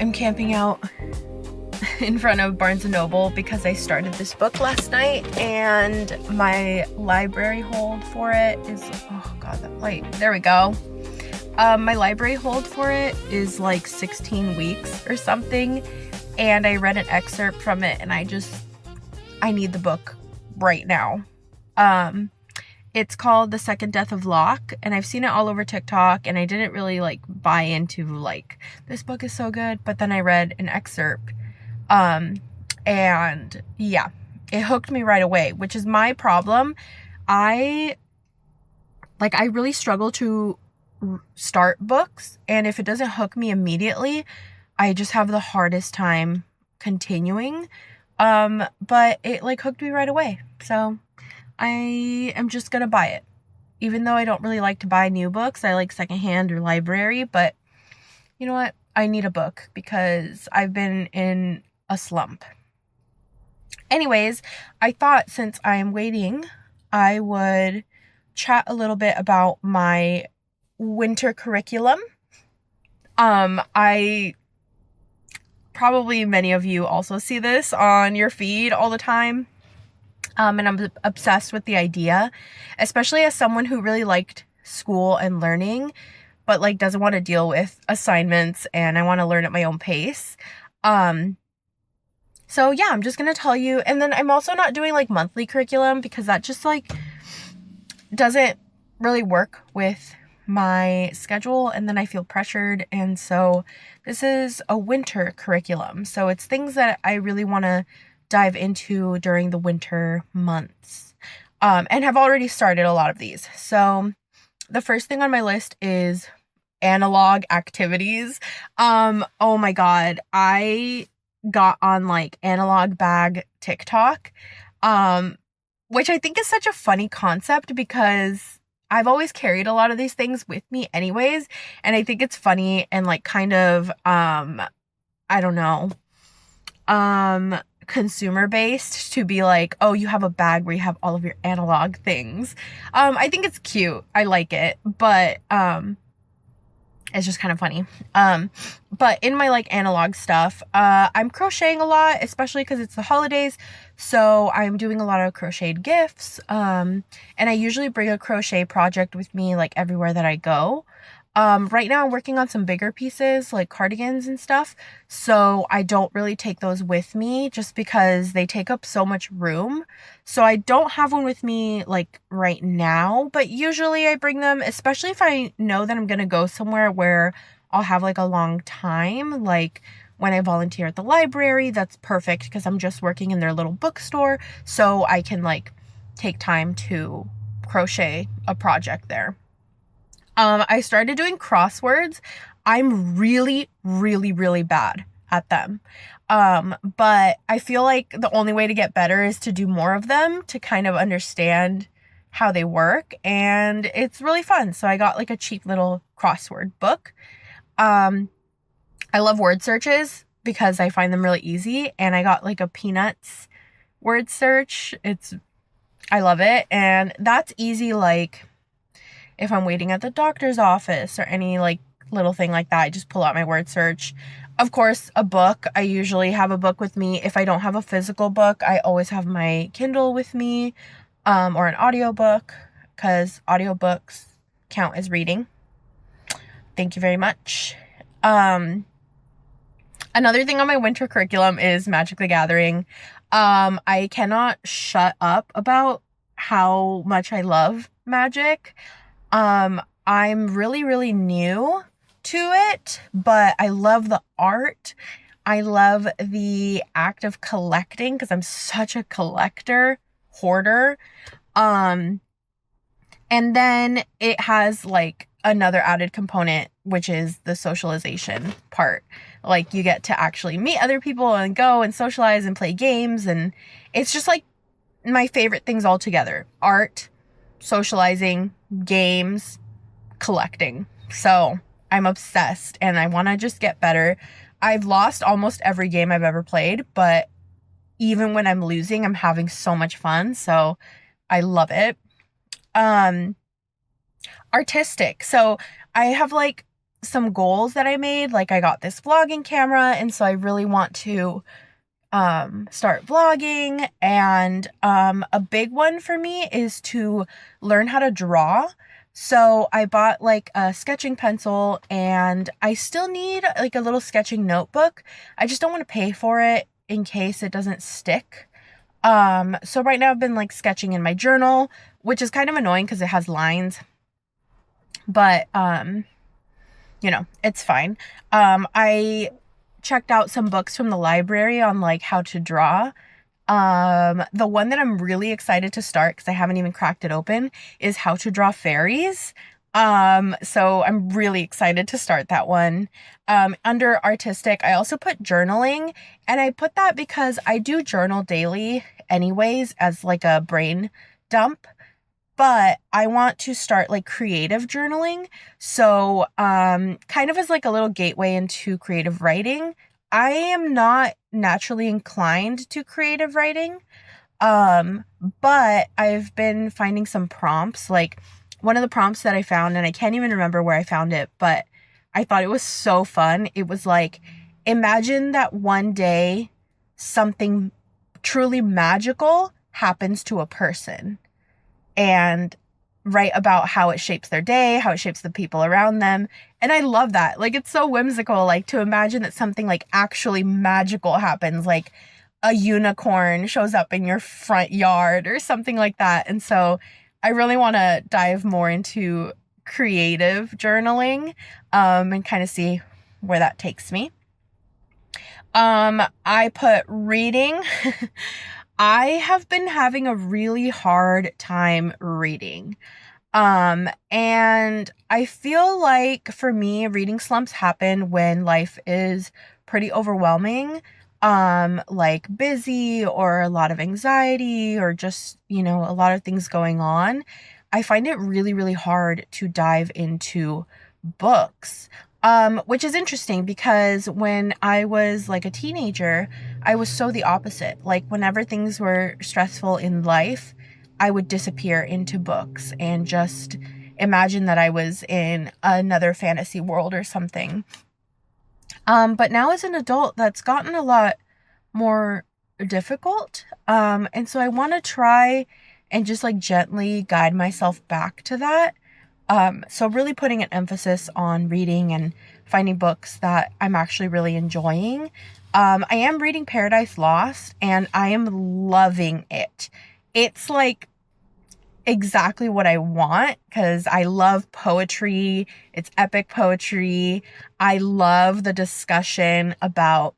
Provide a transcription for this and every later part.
I'm camping out in front of Barnes & Noble because I started this book last night and my library hold for it is, oh god, that light, there we go. My library hold for it is like 16 weeks or something, and I read an excerpt from it and I need the book right now. It's called The Second Death of Locke, and I've seen it all over TikTok, and I didn't really buy into this book is so good, but then I read an excerpt, and yeah, it hooked me right away, which is my problem. I really struggle to start books, and if it doesn't hook me immediately, I just have the hardest time continuing, but it hooked me right away, so I am just gonna buy it. Even though I don't really like to buy new books, I like secondhand or library, but you know what? I need a book because I've been in a slump. Anyways, I thought since I'm waiting, I would chat a little bit about my winter curriculum. I probably many of you also see this on your feed all the time. And I'm obsessed with the idea, especially as someone who really liked school and learning, but doesn't want to deal with assignments, and I want to learn at my own pace. So yeah, I'm just going to tell you. And then I'm also not doing monthly curriculum because that just doesn't really work with my schedule, and then I feel pressured. And so this is a winter curriculum. So it's things that I really want to dive into during the winter months, and have already started a lot of these. So the first thing on my list is analog activities. Oh my god, I got on analog bag TikTok, which I think is such a funny concept because I've always carried a lot of these things with me anyways, and I think it's funny and kind of I don't know, consumer based to be oh, you have a bag where you have all of your analog things. I think it's cute. I like it, but it's just kind of funny. But in my analog stuff, I'm crocheting a lot, especially because it's the holidays. So I'm doing a lot of crocheted gifts. And I usually bring a crochet project with me everywhere that I go. Right now I'm working on some bigger pieces cardigans and stuff, so I don't really take those with me just because they take up so much room. So I don't have one with me right now, but usually I bring them, especially if I know that I'm gonna go somewhere where I'll have a long time, when I volunteer at the library. That's perfect because I'm just working in their little bookstore, so I can take time to crochet a project there. I started doing crosswords. I'm really, really, really bad at them. But I feel the only way to get better is to do more of them to kind of understand how they work. And it's really fun. So I got a cheap little crossword book. I love word searches because I find them really easy. And I got a Peanuts word search. I love it. And that's easy, if I'm waiting at the doctor's office or any little thing like that, I just pull out my word search. Of course, a book. I usually have a book with me. If I don't have a physical book, I always have my Kindle with me, or an audiobook, because audiobooks count as reading. Thank you very much. Another thing on my winter curriculum is Magic the Gathering. I cannot shut up about how much I love Magic. I'm really, really new to it, but I love the art. I love the act of collecting because I'm such a collector, hoarder. And then it has another added component, which is the socialization part. You get to actually meet other people and go and socialize and play games, and it's just my favorite things all together: art, socializing, games, collecting. So I'm obsessed and I want to just get better. I've lost almost every game I've ever played, but even when I'm losing, I'm having so much fun. So I love it. Artistic. So I have some goals that I made. Like I got this vlogging camera, and so I really want to start vlogging. And a big one for me is to learn how to draw. So I bought like a sketching pencil, and I still need like a little sketching notebook. I just don't want to pay for it in case it doesn't stick. So right now I've been like sketching in my journal, which is kind of annoying because it has lines, but you know, it's fine. I checked out some books from the library on like how to draw. The one that I'm really excited to start, because I haven't even cracked it open, is How to Draw Fairies. So I'm really excited to start that one. Under artistic, I also put journaling, and I put that because I do journal daily anyways as like a brain dump, but I want to start like creative journaling. So, kind of as like a little gateway into creative writing. I am not naturally inclined to creative writing. But I've been finding some prompts. Like one of the prompts that I found, and I can't even remember where I found it, but I thought it was so fun. It was like, imagine that one day something truly magical happens to a person, and write about how it shapes their day, how it shapes the people around them. And I love that. Like, it's so whimsical, like to imagine that something like actually magical happens, like a unicorn shows up in your front yard or something like that. And so I really want to dive more into creative journaling, and kind of see where that takes me. I put reading. I have been having a really hard time reading. And I feel like for me, reading slumps happen when life is pretty overwhelming, like busy or a lot of anxiety or just, you know, a lot of things going on. I find it really, really hard to dive into books. Which is interesting because when I was like a teenager, I was so the opposite. Like whenever things were stressful in life, I would disappear into books and just imagine that I was in another fantasy world or something. But now as an adult, that's gotten a lot more difficult. And so I want to try and just like gently guide myself back to that. So really putting an emphasis on reading and finding books that I'm actually really enjoying. I am reading Paradise Lost, and I am loving it. It's like exactly what I want because I love poetry. It's epic poetry. I love the discussion about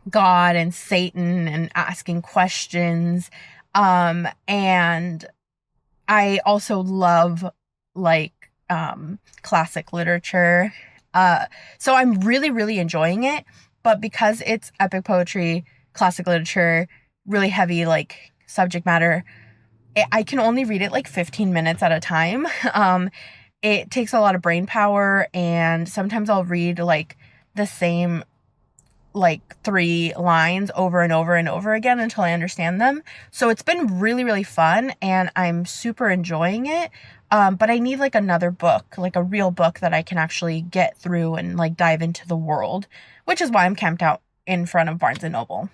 God and Satan and asking questions. And I also love like classic literature. So I'm really, really enjoying it. But because it's epic poetry, classic literature, really heavy like subject matter, I can only read it like 15 minutes at a time. It takes a lot of brain power, and sometimes I'll read like the same like 3 lines over and over and over again until I understand them. So it's been really, really fun, and I'm super enjoying it. But I need like another book, like a real book that I can actually get through and like dive into the world, which is why I'm camped out in front of Barnes and Noble.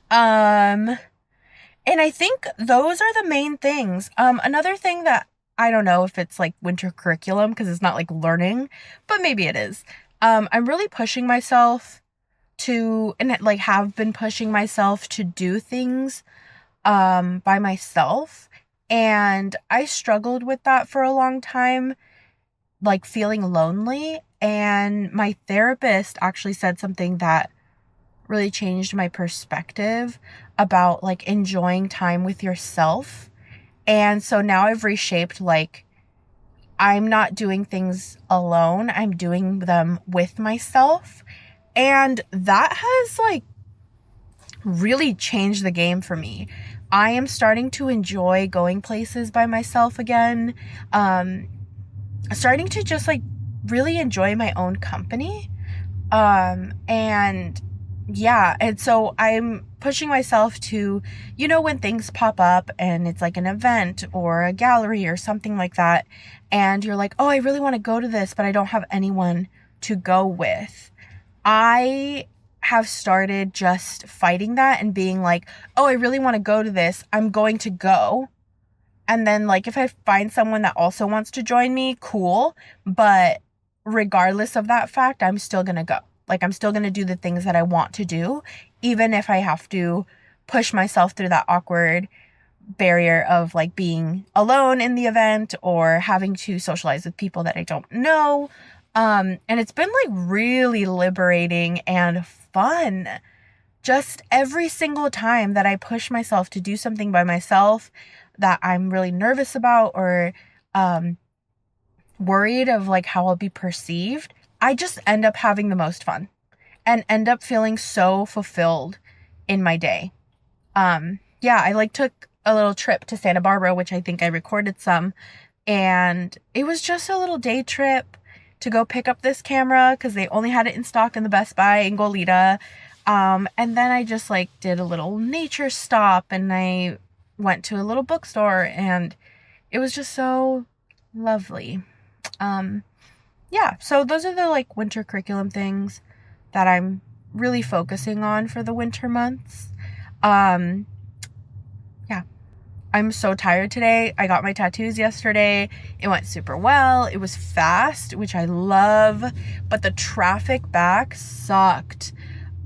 And I think those are the main things. Another thing that I don't know if it's like winter curriculum because it's not like learning, but maybe it is. I'm really pushing myself to, and like have been pushing myself to do things by myself. And I struggled with that for a long time, like feeling lonely. And my therapist actually said something that really changed my perspective about like enjoying time with yourself. And so now I've reshaped, like, I'm not doing things alone, I'm doing them with myself. And that has like really changed the game for me. I am starting to enjoy going places by myself again. Starting to just like really enjoy my own company. And yeah, and so I'm pushing myself to, when things pop up and it's like an event or a gallery or something like that, and you're like, oh, I really want to go to this, but I don't have anyone to go with. I have started just fighting that and being like, oh, I really want to go to this. I'm going to go. And then, like, if I find someone that also wants to join me, cool. But regardless of that fact, I'm still going to go. Like, I'm still going to do the things that I want to do, even if I have to push myself through that awkward barrier of like being alone in the event or having to socialize with people that I don't know. And it's been like really liberating and fun. Just every single time that I push myself to do something by myself that I'm really nervous about or worried of like how I'll be perceived, I just end up having the most fun and end up feeling so fulfilled in my day. Yeah, I like took a little trip to Santa Barbara, which I think I recorded some, and it was just a little day trip to go pick up this camera because they only had it in stock in the Best Buy in Goleta. And then I just like did a little nature stop and I went to a little bookstore and it was just so lovely. Yeah, so those are the like winter curriculum things that I'm really focusing on for the winter months. Yeah, I'm so tired today. I got my tattoos yesterday. It went super well. It was fast, which I love, but the traffic back sucked.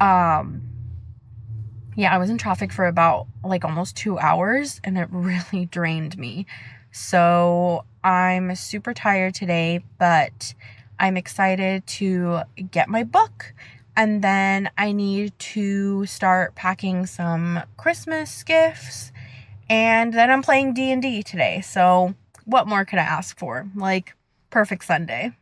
Yeah, I was in traffic for about like almost 2 hours and it really drained me. So I'm super tired today, but I'm excited to get my book. And then I need to start packing some Christmas gifts. And then I'm playing D&D today. So what more could I ask for? Like, perfect Sunday.